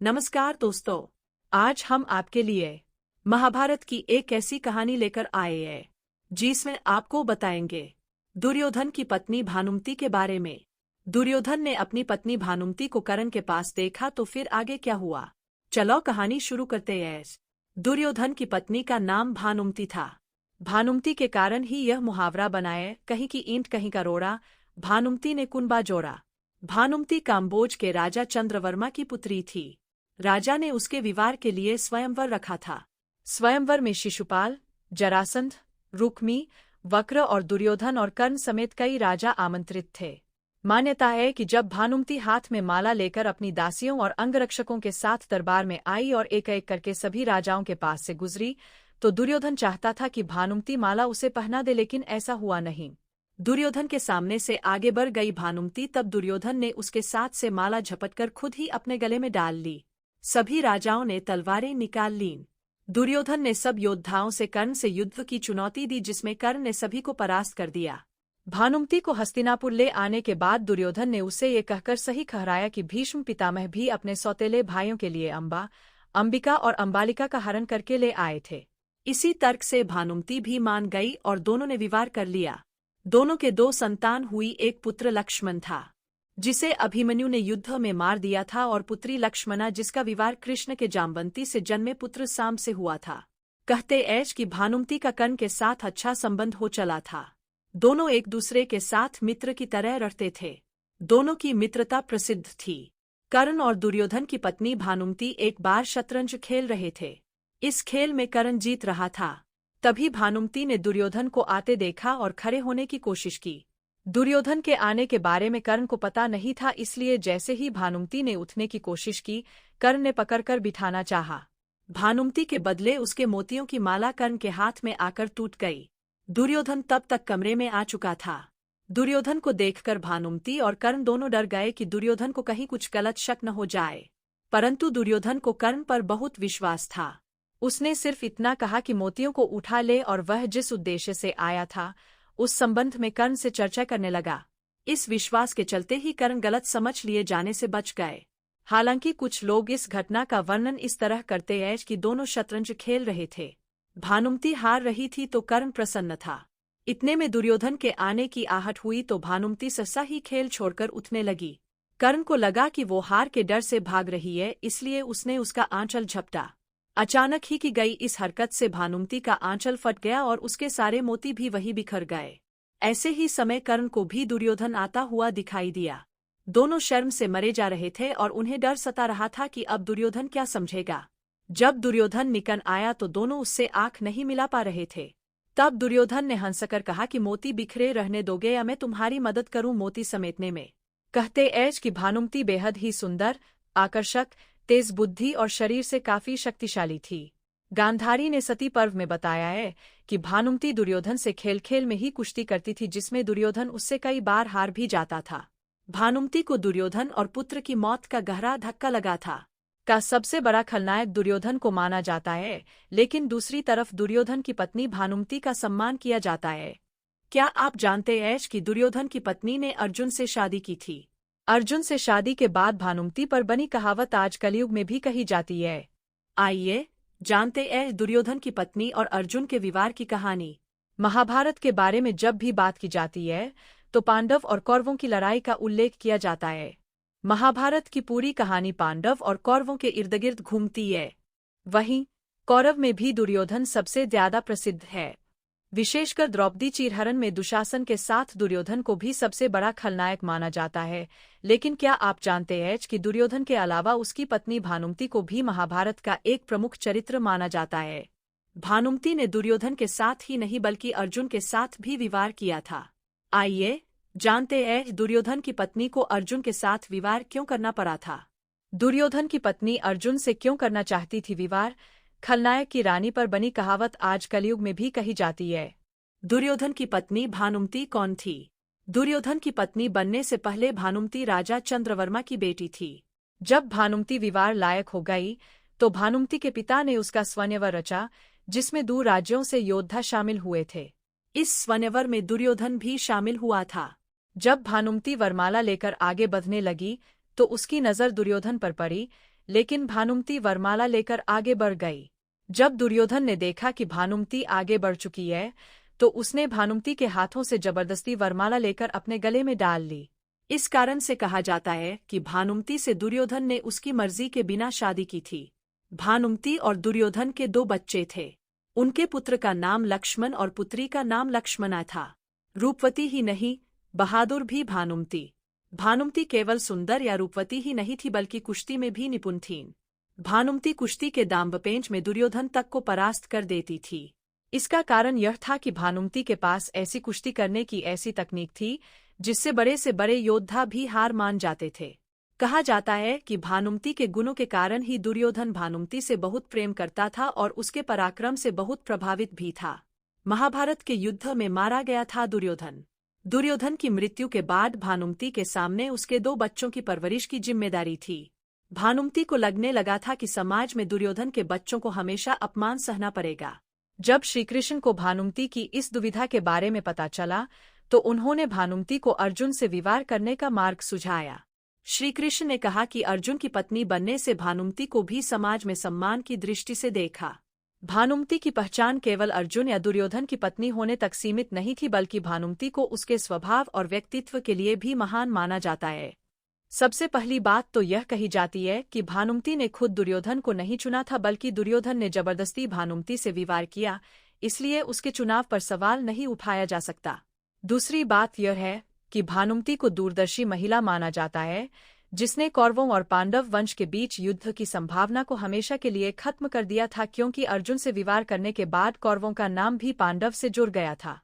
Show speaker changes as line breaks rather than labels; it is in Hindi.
नमस्कार दोस्तों। आज हम आपके लिए महाभारत की एक ऐसी कहानी लेकर आए हैं जिसमें आपको बताएंगे दुर्योधन की पत्नी भानुमति के बारे में। दुर्योधन ने अपनी पत्नी भानुमति को कर्ण के पास देखा तो फिर आगे क्या हुआ, चलो कहानी शुरू करते हैं। दुर्योधन की पत्नी का नाम भानुमति था। भानुमति के कारण ही यह मुहावरा बनाए, कहीं की ईंट कहीं का रोड़ा, भानुमति ने कुनबा जोड़ा। भानुमति काम्बोज के राजा चंद्रवर्मा की पुत्री थी। राजा ने उसके विवाह के लिए स्वयंवर रखा था। स्वयंवर में शिशुपाल, जरासंध, रुक्मी, वक्र और दुर्योधन और कर्ण समेत कई राजा आमंत्रित थे। मान्यता है कि जब भानुमति हाथ में माला लेकर अपनी दासियों और अंगरक्षकों के साथ दरबार में आई और एक एक करके सभी राजाओं के पास से गुजरी, तो दुर्योधन चाहता था कि भानुमति माला उसे पहना दे, लेकिन ऐसा हुआ नहीं। दुर्योधन के सामने से आगे बढ़ गई भानुमति, तब दुर्योधन ने उसके साथ से माला झपटकर खुद ही अपने गले में डाल ली। सभी राजाओं ने तलवारें निकाल लीं। दुर्योधन ने सब योद्धाओं से कर्ण से युद्ध की चुनौती दी, जिसमें कर्ण ने सभी को परास्त कर दिया। भानुमति को हस्तिनापुर ले आने के बाद दुर्योधन ने उसे ये कहकर सही ठहराया कि भीष्म पितामह भी अपने सौतेले भाइयों के लिए अंबा, अंबिका और अंबालिका का हरण करके ले आए थे। इसी तर्क से भानुमति भी मान गई और दोनों ने विवाह कर लिया। दोनों के दो संतान हुई। एक पुत्र लक्ष्मण था जिसे अभिमन्यु ने युद्ध में मार दिया था, और पुत्री लक्ष्मणा जिसका विवाह कृष्ण के जामवंती से जन्मे पुत्र साम से हुआ था। कहते ऐश कि भानुमति का कर्ण के साथ अच्छा संबंध हो चला था। दोनों एक दूसरे के साथ मित्र की तरह रहते थे। दोनों की मित्रता प्रसिद्ध थी। कर्ण और दुर्योधन की पत्नी भानुमति एक बार शतरंज खेल रहे थे। इस खेल में कर्ण जीत रहा था। तभी भानुमति ने दुर्योधन को आते देखा और खड़े होने की कोशिश की। दुर्योधन के आने के बारे में कर्ण को पता नहीं था, इसलिए जैसे ही भानुमति ने उठने की कोशिश की, कर्ण ने पकड़कर बिठाना चाहा। भानुमति के बदले उसके मोतियों की माला कर्ण के हाथ में आकर टूट गई। दुर्योधन तब तक कमरे में आ चुका था। दुर्योधन को देखकर भानुमति और कर्ण दोनों डर गए कि दुर्योधन को कहीं कुछ गलत शक न हो जाए। परंतु दुर्योधन को कर्ण पर बहुत विश्वास था। उसने सिर्फ इतना कहा कि मोतियों को उठा ले, और वह जिस उद्देश्य से आया था उस संबंध में कर्ण से चर्चा करने लगा। इस विश्वास के चलते ही कर्ण गलत समझ लिए जाने से बच गए। हालांकि कुछ लोग इस घटना का वर्णन इस तरह करते हैं कि दोनों शतरंज खेल रहे थे। भानुमति हार रही थी तो कर्ण प्रसन्न था। इतने में दुर्योधन के आने की आहट हुई तो भानुमति सहसा ही खेल छोड़कर उठने लगी। कर्ण को लगा कि वो हार के डर से भाग रही है, इसलिए उसने उसका आंचल झपटा। अचानक ही की गई इस हरकत से भानुमति का आंचल फट गया और उसके सारे मोती भी वहीं बिखर गए। ऐसे ही समय कर्ण को भी दुर्योधन आता हुआ दिखाई दिया। दोनों शर्म से मरे जा रहे थे और उन्हें डर सता रहा था कि अब दुर्योधन क्या समझेगा। जब दुर्योधन निकल आया तो दोनों उससे आंख नहीं मिला पा रहे थे। तब दुर्योधन ने हंसकर कहा कि मोती बिखरे रहने दोगे या मैं तुम्हारी मदद करूं मोती समेटने में। कहते ऐश कि भानुमति बेहद ही सुंदर, आकर्षक, तेज बुद्धि और शरीर से काफी शक्तिशाली थी। गांधारी ने सती पर्व में बताया है कि भानुमति दुर्योधन से खेल खेल में ही कुश्ती करती थी, जिसमें दुर्योधन उससे कई बार हार भी जाता था। भानुमति को दुर्योधन और पुत्र की मौत का गहरा धक्का लगा था। का सबसे बड़ा खलनायक दुर्योधन को माना जाता है, लेकिन दूसरी तरफ दुर्योधन की पत्नी भानुमति का सम्मान किया जाता है। क्या आप जानते हैं कि दुर्योधन की पत्नी ने अर्जुन से शादी की थी? अर्जुन से शादी के बाद भानुमति पर बनी कहावत आज कलयुग में भी कही जाती है। आइए जानते हैं दुर्योधन की पत्नी और अर्जुन के विवाह की कहानी। महाभारत के बारे में जब भी बात की जाती है तो पांडव और कौरवों की लड़ाई का उल्लेख किया जाता है। महाभारत की पूरी कहानी पांडव और कौरवों के इर्दगिर्द घूमती है। वहीं कौरव में भी दुर्योधन सबसे ज्यादा प्रसिद्ध है। विशेषकर द्रौपदी चीरहरण में दुशासन के साथ दुर्योधन को भी सबसे बड़ा खलनायक माना जाता है। लेकिन क्या आप जानते हैं कि दुर्योधन के अलावा उसकी पत्नी भानुमति को भी महाभारत का एक प्रमुख चरित्र माना जाता है? भानुमति ने दुर्योधन के साथ ही नहीं बल्कि अर्जुन के साथ भी विवाह किया था। आइए जानते हैं दुर्योधन की पत्नी को अर्जुन के साथ विवाह क्यों करना पड़ा था। दुर्योधन की पत्नी अर्जुन से क्यों करना चाहती थी विवाह? खलनायक की रानी पर बनी कहावत आज कलयुग में भी कही जाती है। दुर्योधन की पत्नी भानुमति कौन थी? दुर्योधन की पत्नी बनने से पहले भानुमति राजा चंद्रवर्मा की बेटी थी। जब भानुमति विवाह लायक हो गई तो भानुमति के पिता ने उसका स्वयंवर रचा, जिसमें दूर राज्यों से योद्धा शामिल हुए थे। इस स्वयंवर में दुर्योधन भी शामिल हुआ था। जब भानुमति वरमाला लेकर आगे बढ़ने लगी तो उसकी नजर दुर्योधन पर पड़ी, लेकिन भानुमति वरमाला लेकर आगे बढ़ गई। जब दुर्योधन ने देखा कि भानुमति आगे बढ़ चुकी है, तो उसने भानुमति के हाथों से जबरदस्ती वरमाला लेकर अपने गले में डाल ली। इस कारण से कहा जाता है कि भानुमति से दुर्योधन ने उसकी मर्जी के बिना शादी की थी। भानुमति और दुर्योधन के 2 बच्चे थे। उनके पुत्र का नाम लक्ष्मण और पुत्री का नाम लक्ष्मणा था। रूपवती ही नहीं, बहादुर भी भानुमति। भानुमति केवल सुंदर या रूपवती ही नहीं थी बल्कि कुश्ती में भी निपुण थीं। भानुमति कुश्ती के दांवपेंच में दुर्योधन तक को परास्त कर देती थी। इसका कारण यह था कि भानुमति के पास ऐसी कुश्ती करने की ऐसी तकनीक थी जिससे बड़े से बड़े योद्धा भी हार मान जाते थे। कहा जाता है कि भानुमति के गुणों के कारण ही दुर्योधन भानुमति से बहुत प्रेम करता था और उसके पराक्रम से बहुत प्रभावित भी था। महाभारत के युद्ध में मारा गया था दुर्योधन। दुर्योधन की मृत्यु के बाद भानुमति के सामने उसके 2 बच्चों की परवरिश की जिम्मेदारी थी। भानुमति को लगने लगा था कि समाज में दुर्योधन के बच्चों को हमेशा अपमान सहना पड़ेगा। जब श्रीकृष्ण को भानुमति की इस दुविधा के बारे में पता चला, तो उन्होंने भानुमति को अर्जुन से विवाह करने का मार्ग सुझाया। श्रीकृष्ण ने कहा कि अर्जुन की पत्नी बनने से भानुमति को भी समाज में सम्मान की दृष्टि से देखा। भानुमति की पहचान केवल अर्जुन या दुर्योधन की पत्नी होने तक सीमित नहीं थी, बल्कि भानुमति को उसके स्वभाव और व्यक्तित्व के लिए भी महान माना जाता है। सबसे पहली बात तो यह कही जाती है कि भानुमति ने खुद दुर्योधन को नहीं चुना था, बल्कि दुर्योधन ने जबरदस्ती भानुमति से विवाह किया, इसलिए उसके चुनाव पर सवाल नहीं उठाया जा सकता। दूसरी बात यह है कि भानुमति को दूरदर्शी महिला माना जाता है, जिसने कौरवों और पांडव वंश के बीच युद्ध की संभावना को हमेशा के लिए खत्म कर दिया था, क्योंकि अर्जुन से विवाह करने के बाद कौरवों का नाम भी पांडव से जुड़ गया था।